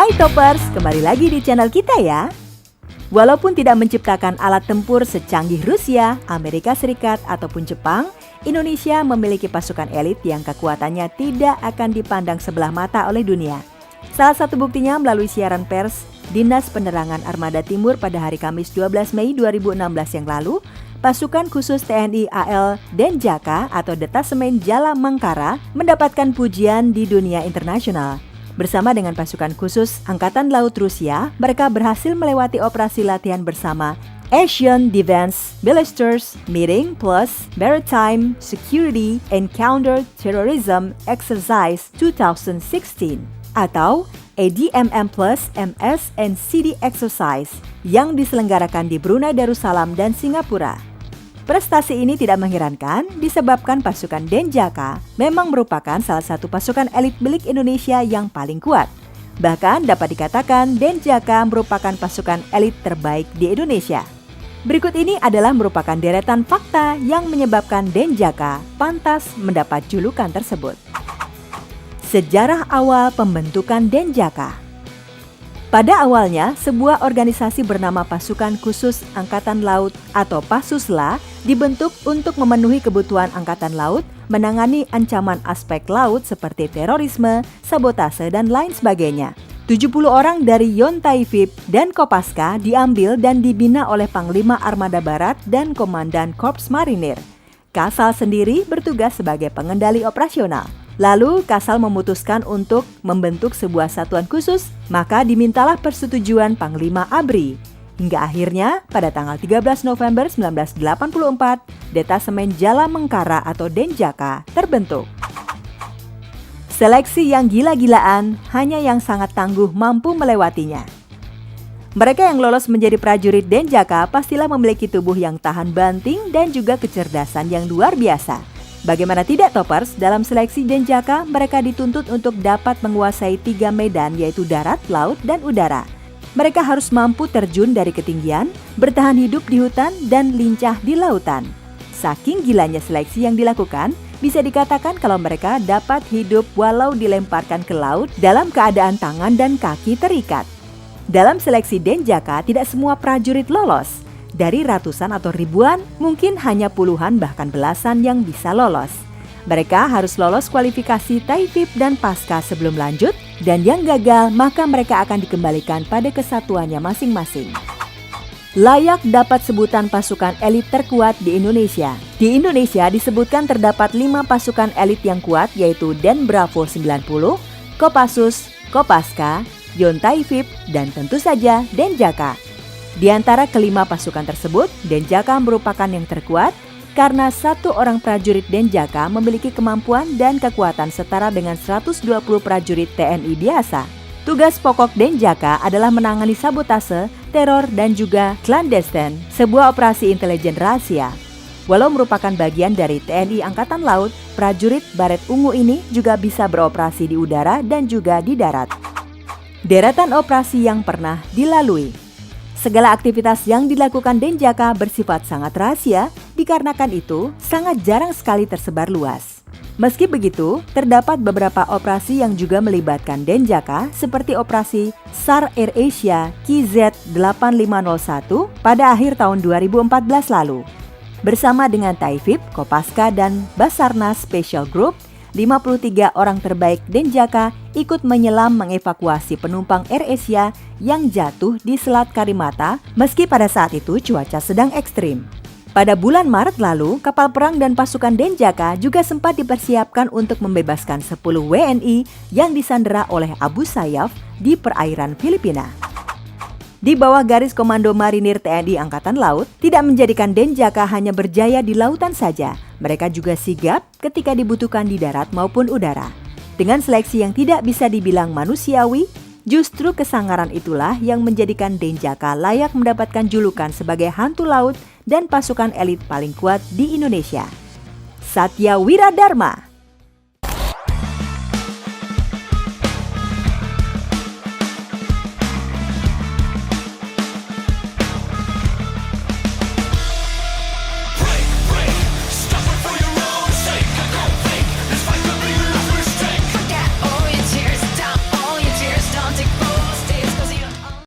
Hai Toppers, kembali lagi di channel kita ya. Walaupun tidak menciptakan alat tempur secanggih Rusia, Amerika Serikat, ataupun Jepang, Indonesia memiliki pasukan elit yang kekuatannya tidak akan dipandang sebelah mata oleh dunia. Salah satu buktinya melalui siaran pers Dinas Penerangan Armada Timur pada hari Kamis 12 Mei 2016 yang lalu, pasukan khusus TNI AL Denjaka atau Detasemen Jala Mangkara mendapatkan pujian di dunia internasional. Bersama dengan pasukan khusus Angkatan Laut Rusia, mereka berhasil melewati operasi latihan bersama Asian Defense Ballistic Meeting plus Maritime Security and Counter-Terrorism Exercise 2016 atau ADMM plus MS&CD Exercise yang diselenggarakan di Brunei Darussalam dan Singapura. Prestasi ini tidak mengherankan disebabkan pasukan Denjaka memang merupakan salah satu pasukan elit milik Indonesia yang paling kuat. Bahkan dapat dikatakan Denjaka merupakan pasukan elit terbaik di Indonesia. Berikut ini adalah merupakan deretan fakta yang menyebabkan Denjaka pantas mendapat julukan tersebut. Sejarah awal pembentukan Denjaka. Pada awalnya, sebuah organisasi bernama Pasukan Khusus Angkatan Laut atau Pasusla dibentuk untuk memenuhi kebutuhan Angkatan Laut, menangani ancaman aspek laut seperti terorisme, sabotase, dan lain sebagainya. 70 orang dari Yontaifib dan Kopaska diambil dan dibina oleh Panglima Armada Barat dan Komandan Korps Marinir. Kasal sendiri bertugas sebagai pengendali operasional. Lalu Kasal memutuskan untuk membentuk sebuah satuan khusus, maka dimintalah persetujuan Panglima ABRI. Hingga akhirnya pada tanggal 13 November 1984, Detasemen Jala Mangkara atau Denjaka terbentuk. Seleksi yang gila-gilaan, hanya yang sangat tangguh mampu melewatinya. Mereka yang lolos menjadi prajurit Denjaka pastilah memiliki tubuh yang tahan banting dan juga kecerdasan yang luar biasa. Bagaimana tidak Toppers, dalam seleksi Denjaka mereka dituntut untuk dapat menguasai 3 medan yaitu darat, laut, dan udara. Mereka harus mampu terjun dari ketinggian, bertahan hidup di hutan, dan lincah di lautan. Saking gilanya seleksi yang dilakukan, bisa dikatakan kalau mereka dapat hidup walau dilemparkan ke laut dalam keadaan tangan dan kaki terikat. Dalam seleksi Denjaka tidak semua prajurit lolos. Dari ratusan atau ribuan, mungkin hanya puluhan bahkan belasan yang bisa lolos. Mereka harus lolos kualifikasi Taifib dan Pasca sebelum lanjut, dan yang gagal maka mereka akan dikembalikan pada kesatuannya masing-masing. Layak dapat sebutan pasukan elit terkuat di Indonesia. Di Indonesia disebutkan terdapat 5 pasukan elit yang kuat yaitu Den Bravo 90, Kopassus, Kopaska, Yontaifib, dan tentu saja Denjaka. Di antara kelima pasukan tersebut, Denjaka merupakan yang terkuat karena satu orang prajurit Denjaka memiliki kemampuan dan kekuatan setara dengan 120 prajurit TNI biasa. Tugas pokok Denjaka adalah menangani sabotase, teror, dan juga clandestine, sebuah operasi intelijen rahasia. Walau merupakan bagian dari TNI Angkatan Laut, prajurit Baret Ungu ini juga bisa beroperasi di udara dan juga di darat. Deretan operasi yang pernah dilalui. Segala aktivitas yang dilakukan Denjaka bersifat sangat rahasia, dikarenakan itu sangat jarang sekali tersebar luas. Meski begitu, terdapat beberapa operasi yang juga melibatkan Denjaka seperti operasi SAR AirAsia KZ8501 pada akhir tahun 2014 lalu. Bersama dengan Taifib, Kopaska, dan Basarnas Special Group, 53 orang terbaik Denjaka ikut menyelam mengevakuasi penumpang AirAsia yang jatuh di Selat Karimata meski pada saat itu cuaca sedang ekstrim. Pada bulan Maret lalu, kapal perang dan pasukan Denjaka juga sempat dipersiapkan untuk membebaskan 10 WNI yang disandera oleh Abu Sayyaf di perairan Filipina. Di bawah garis Komando Marinir TNI Angkatan Laut, tidak menjadikan Denjaka hanya berjaya di lautan saja. Mereka juga sigap ketika dibutuhkan di darat maupun udara. Dengan seleksi yang tidak bisa dibilang manusiawi, justru kesangaran itulah yang menjadikan Denjaka layak mendapatkan julukan sebagai hantu laut dan pasukan elit paling kuat di Indonesia. Satya Wiradharma.